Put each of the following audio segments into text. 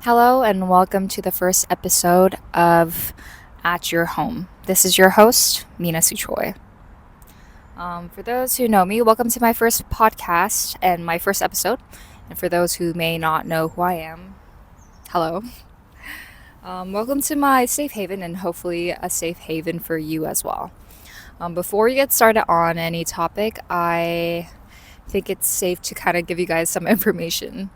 Hello, and welcome to the first episode of At Your Home. This is your host, Mina Choy. For those who know me, welcome to my first podcast and my first episode. And for those who may not know who I am, hello. Welcome to my safe haven and hopefully a safe haven for you as well. Before we get started on any topic, I think it's safe to kind of give you guys some information.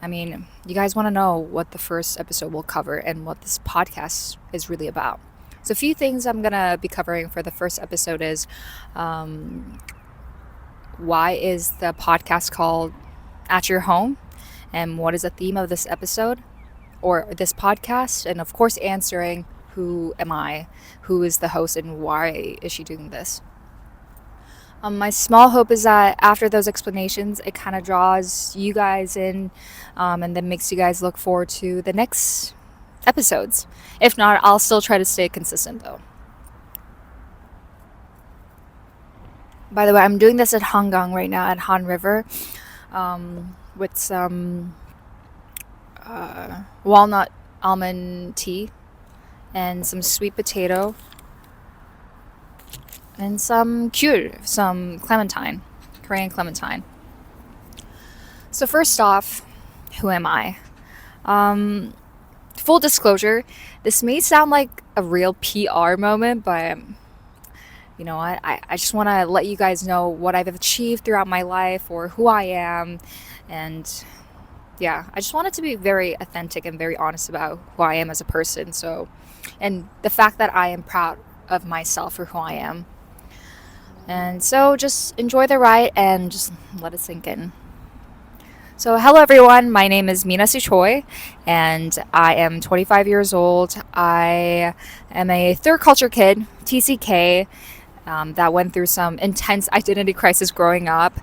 You guys want to know what the first episode will cover and what this podcast is really about. So, a few things I'm going to be covering for the first episode is why is the podcast called At Your Home? And what is the theme of this episode or this podcast? And of course, answering who am I? Who is the host and why is she doing this? My small hope is that after those explanations, it kind of draws you guys in and then makes you guys look forward to the next episodes. If not, I'll still try to stay consistent though. By the way, I'm doing this at Hanggang right now at Han River with some walnut almond tea and some sweet potato and some clementine, Korean clementine. So first off, who am I? Full disclosure, this may sound like a real PR moment, but you know what? I just want to let you guys know what I've achieved throughout my life or who I am. And yeah, I just wanted to be very authentic and very honest about who I am as a person. And the fact that I am proud of myself for who I am. And so just enjoy the ride and just let it sink in. So hello everyone, my name is Mina Choy and I am 25 years old. I am a third culture kid, TCK, that went through some intense identity crisis growing up,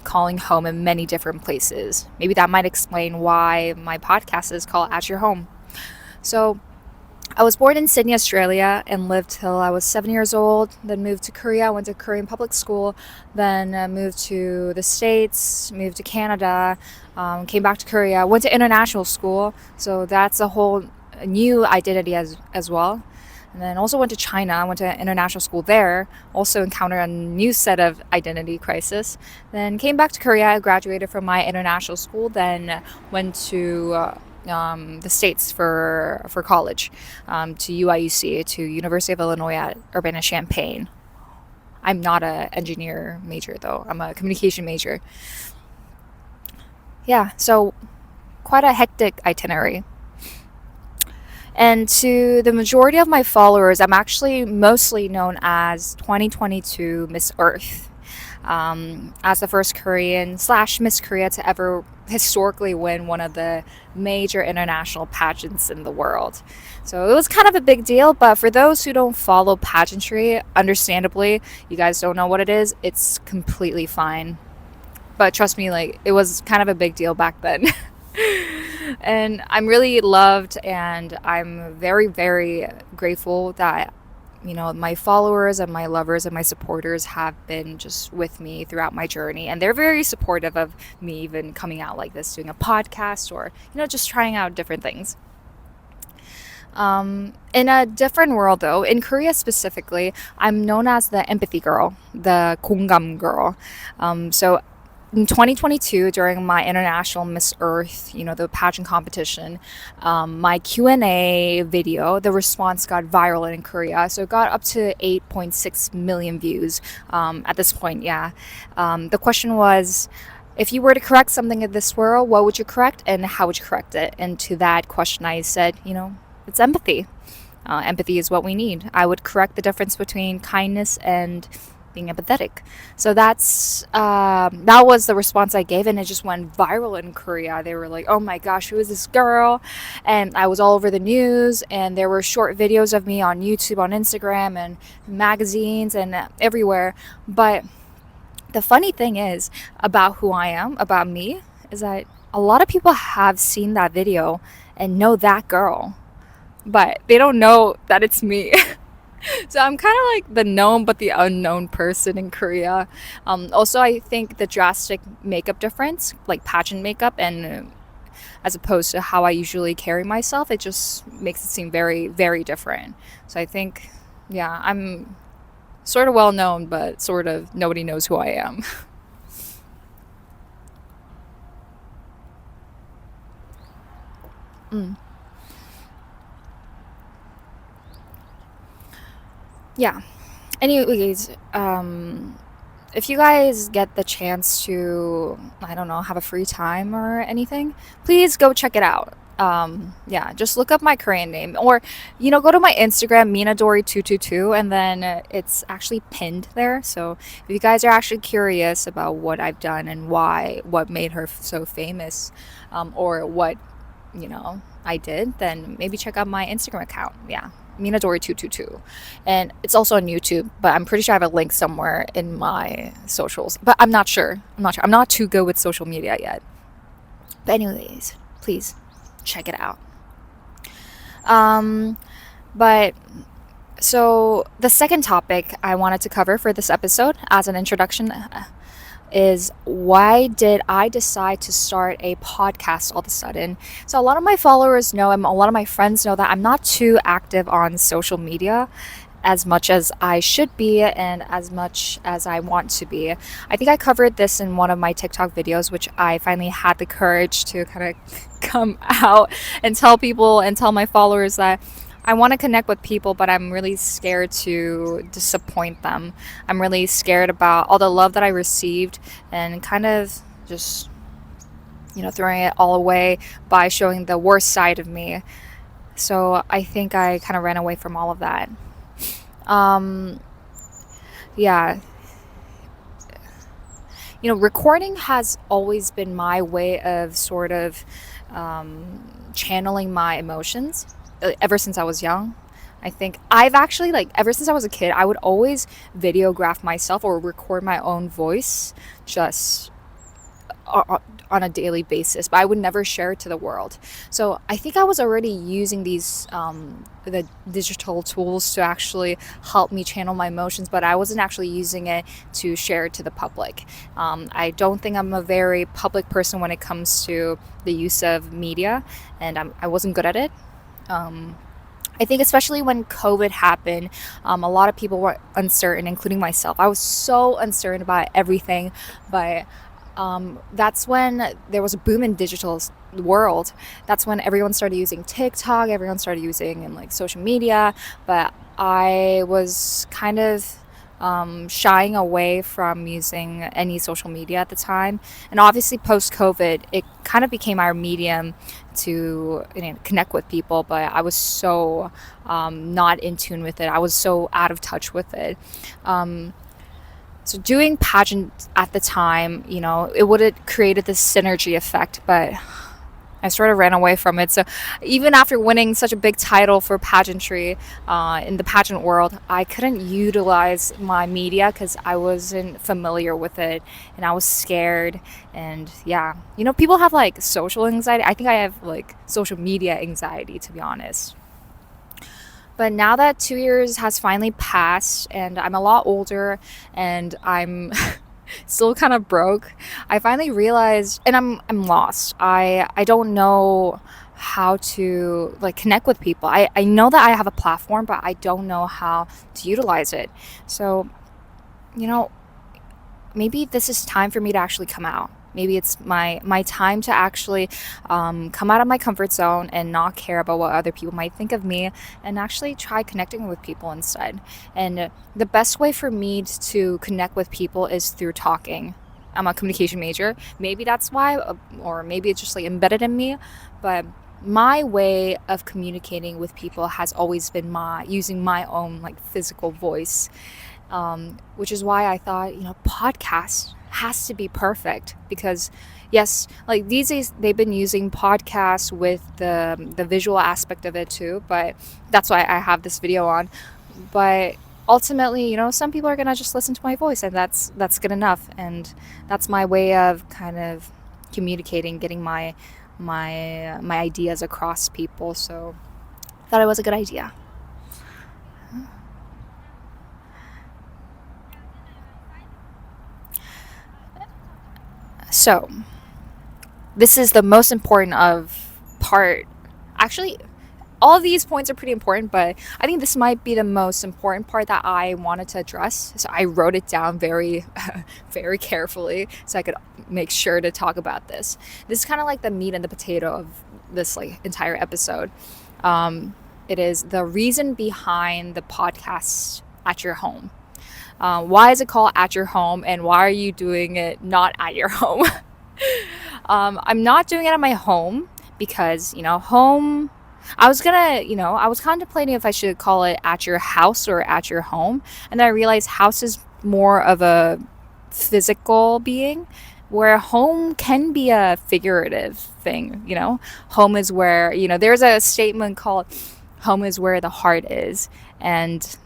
calling home in many different places. Maybe that might explain why my podcast is called At Your Home. So I was born in Sydney, Australia, and lived till I was 7 years old. Then moved to Korea, went to Korean public school. Then moved to the States, moved to Canada, came back to Korea, went to international school. So that's a whole new identity as well. And then also went to China, went to international school there. Also encountered a new set of identity crisis. Then came back to Korea, graduated from my international school. Then went to the States for college, to UIUC, to University of Illinois at Urbana-Champaign. I'm not an engineer major though. I'm a communication major. Yeah, so quite a hectic itinerary. And to the majority of my followers, I'm actually mostly known as 2022 Miss Earth, as the first Korean / Miss Korea to ever historically win one of the major international pageants in the world. So it was kind of a big deal, but for those who don't follow pageantry, understandably, you guys don't know what it is, it's completely fine. But trust me, like, it was kind of a big deal back then. And I'm really loved and I'm very, very grateful that my followers and my lovers and my supporters have been just with me throughout my journey. And they're very supportive of me even coming out like this, doing a podcast or, just trying out different things. In a different world though, in Korea specifically, I'm known as the empathy girl, the 공감 girl. So in 2022, during my international Miss Earth, the pageant competition, my Q&A video, the response got viral in Korea. So it got up to 8.6 million views at this point, yeah. The question was, if you were to correct something in this world, what would you correct and how would you correct it? And to that question, I said, it's empathy. Empathy is what we need. I would correct the difference between kindness and being empathetic. So that was the response I gave, and it just went viral in Korea. They were like, oh my gosh, who is this girl? And I was all over the news, and there were short videos of me on YouTube, on Instagram, and magazines, and everywhere. But the funny thing is about who I am, about me, is that a lot of people have seen that video and know that girl, but they don't know that it's me. So I'm kind of like the known but the unknown person in Korea. Also, I think the drastic makeup difference, like pageant makeup and as opposed to how I usually carry myself. It just makes it seem very, very different. So I think, yeah, I'm sort of well known, but sort of nobody knows who I am. Mm. Yeah. Anyways, if you guys get the chance to, I don't know, have a free time or anything, please go check it out. Yeah, just look up my Korean name, or go to my Instagram, minadory222, and then it's actually pinned there. So if you guys are actually curious about what I've done and why, what made her so famous, or what I did, then maybe check out my Instagram account. Yeah, Minadori222. And it's also on YouTube, but I'm pretty sure I have a link somewhere in my socials. But I'm not sure. I'm not sure. I'm not too good with social media yet. But anyways, please check it out. Um, but so the second topic I wanted to cover for this episode as an introduction is, why did I decide to start a podcast all of a sudden? So a lot of my followers know, and a lot of my friends know, that I'm not too active on social media as much as I should be and as much as I want to be. I think I covered this in one of my TikTok videos, which I finally had the courage to kind of come out and tell people and tell my followers that I want to connect with people, but I'm really scared to disappoint them. I'm really scared about all the love that I received and kind of just, throwing it all away by showing the worst side of me. So I think I kind of ran away from all of that. Um, yeah, recording has always been my way of sort of channeling my emotions ever since I was young. I think I've actually, like, ever since I was a kid, I would always videograph myself or record my own voice just on a daily basis, but I would never share it to the world. So I think I was already using these the digital tools to actually help me channel my emotions, but I wasn't actually using it to share it to the public. I don't think I'm a very public person when it comes to the use of media, and I wasn't good at it. Um, I think especially when COVID happened, a lot of people were uncertain, including myself. I was so uncertain about everything, but that's when there was a boom in digital world. That's when everyone started using TikTok, everyone started using and like social media, but I was kind of shying away from using any social media at the time. And obviously, post COVID, it kind of became our medium to connect with people, but I was so not in tune with it. I was so out of touch with it. Um, so doing pageant at the time, it would have created this synergy effect, but I sort of ran away from it. So even after winning such a big title for pageantry in the pageant world, I couldn't utilize my media because I wasn't familiar with it and I was scared. And yeah, people have like social anxiety. I think I have like social media anxiety, to be honest. But now that 2 years has finally passed and I'm a lot older and I'm still kind of broke, I finally realized, and I'm lost. I don't know how to like connect with people. I know that I have a platform, but I don't know how to utilize it. So, you know, maybe this is time for me to actually come out. Maybe it's my time to actually come out of my comfort zone and not care about what other people might think of me, and actually try connecting with people instead. And the best way for me to connect with people is through talking. I'm a communication major. Maybe that's why, or maybe it's just like embedded in me. But my way of communicating with people has always been my using my own like physical voice, which is why I thought, podcast has to be perfect because, yes, like these days they've been using podcasts with the visual aspect of it too, but that's why I have this video on. But ultimately, some people are gonna just listen to my voice, and that's good enough, and that's my way of kind of communicating, getting my ideas across people. So I thought it was a good idea. So this is the most important of part. Actually, all of these points are pretty important, but I think this might be the most important part that I wanted to address. So I wrote it down very, very carefully so I could make sure to talk about this. This is kind of like the meat and the potato of this like entire episode. Um, it is the reason behind the podcast at your home. Why is it called at your home, and why are you doing it not at your home? I'm not doing it at my home because, home. I was contemplating if I should call it at your house or at your home. And then I realized house is more of a physical being, where home can be a figurative thing. Home is where, there's a statement called home is where the heart is. And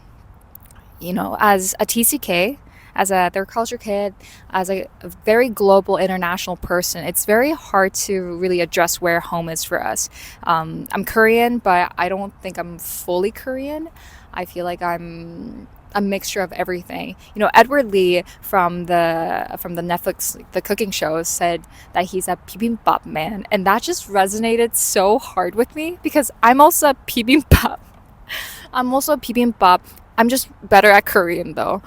as a TCK, as a third culture kid, as a very global international person, it's very hard to really address where home is for us. I'm Korean, but I don't think I'm fully Korean. I feel like I'm a mixture of everything. Edward Lee from the Netflix the cooking show said that he's a bibimbap man, and that just resonated so hard with me because I'm also a bibimbap. I'm also a bibimbap. I'm just better at Korean though.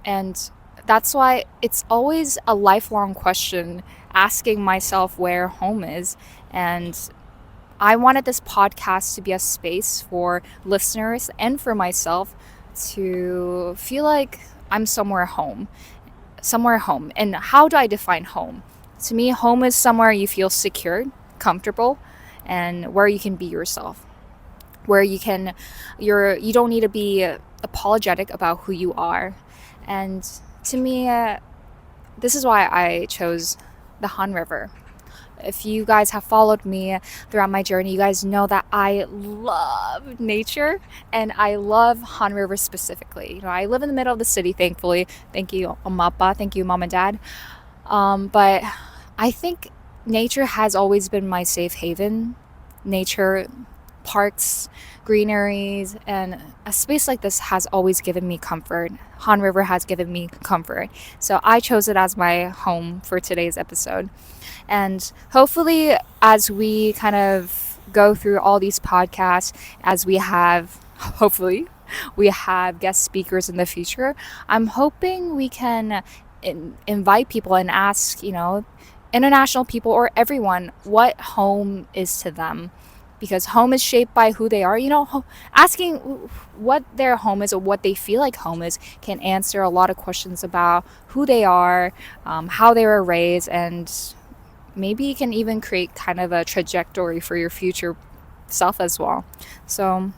And that's why it's always a lifelong question asking myself where home is. And I wanted this podcast to be a space for listeners and for myself to feel like I'm somewhere home. Somewhere home. And how do I define home? To me, home is somewhere you feel secure, comfortable, and where you can be yourself. Where you don't need to be apologetic about who you are. And to me, this is why I chose the Han River. If you guys have followed me throughout my journey, you guys know that I love nature and I love Han River specifically. I live in the middle of the city, thankfully. Thank you, Omapa. Thank you, Mom and Dad. But I think nature has always been my safe haven. Nature, parks, greeneries, and a space like this has always given me comfort. Han River has given me comfort. So I chose it as my home for today's episode. And hopefully, as we kind of go through all these podcasts, as hopefully, we have guest speakers in the future, I'm hoping we can invite people and ask, international people or everyone what home is to them, because home is shaped by who they are. Asking what their home is or what they feel like home is can answer a lot of questions about who they are, how they were raised, and maybe you can even create kind of a trajectory for your future self as well. So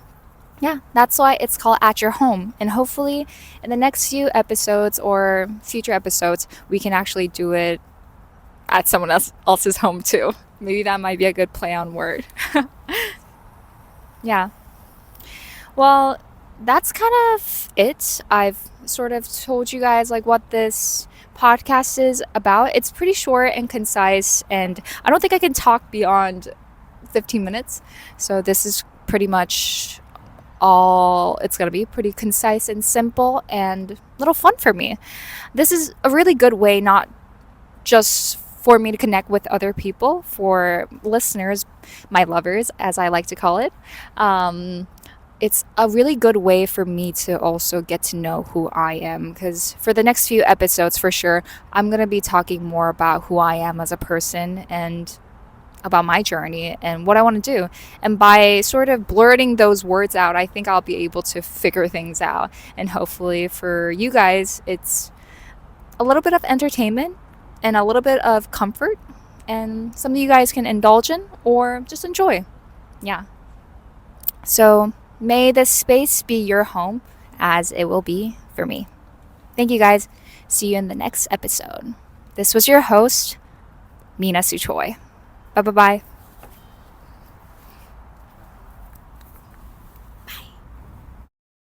yeah, that's why it's called At Your Home. And hopefully in the next few episodes or future episodes, we can actually do it at someone else's home too. Maybe that might be a good play on word. Yeah. Well, that's kind of it. I've sort of told you guys like what this podcast is about. It's pretty short and concise, and I don't think I can talk beyond 15 minutes. So this is pretty much all it's going to be, pretty concise and simple and a little fun for me. This is a really good way, not just for me to connect with other people, for listeners, my lovers, as I like to call it. It's a really good way for me to also get to know who I am, because for the next few episodes, for sure, I'm going to be talking more about who I am as a person and about my journey and what I want to do. And by sort of blurting those words out, I think I'll be able to figure things out. And hopefully for you guys, it's a little bit of entertainment and a little bit of comfort, and something you guys can indulge in or just enjoy. Yeah. So may this space be your home as it will be for me. Thank you guys. See you in the next episode. This was your host, Mina Choy. Bye bye bye.